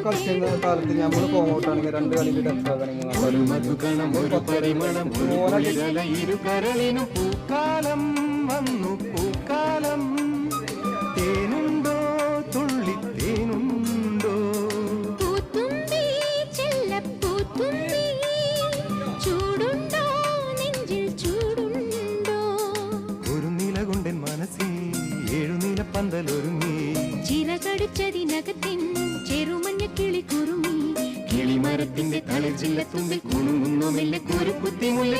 കളിക്കുന്ന കാലത്ത് നമ്മൾ പോകോട്ടാണെങ്കിൽ 2 കളിയുടെ എക്സ്ട്രാ പൂക്കാലം വന്നു പൂക്കാലം തേനുണ്ടോ തുള്ളി തേനുണ്ടോ പൂത്തുമ്പി ചെല്ലപ്പൂത്തുമ്പി ചൂടുണ്ടോ നെഞ്ചിൽ ചൂടുണ്ടോ ഒരു നിലകൊണ്ടൻ മനസ്സിൽ 7 നിലപ്പന്തലൊരുങ്ങി ചിറകടിച്ചതിനകത്തിൻ ചെറുമഞ്ഞ കിളി കുറുമി കിളിമരത്തിന്റെ തളിർ ചില്ലത്തുമ്പിൽ കുണുങ്ങുന്നു മെല്ലെ കുരുക്കുത്തി മുല്ല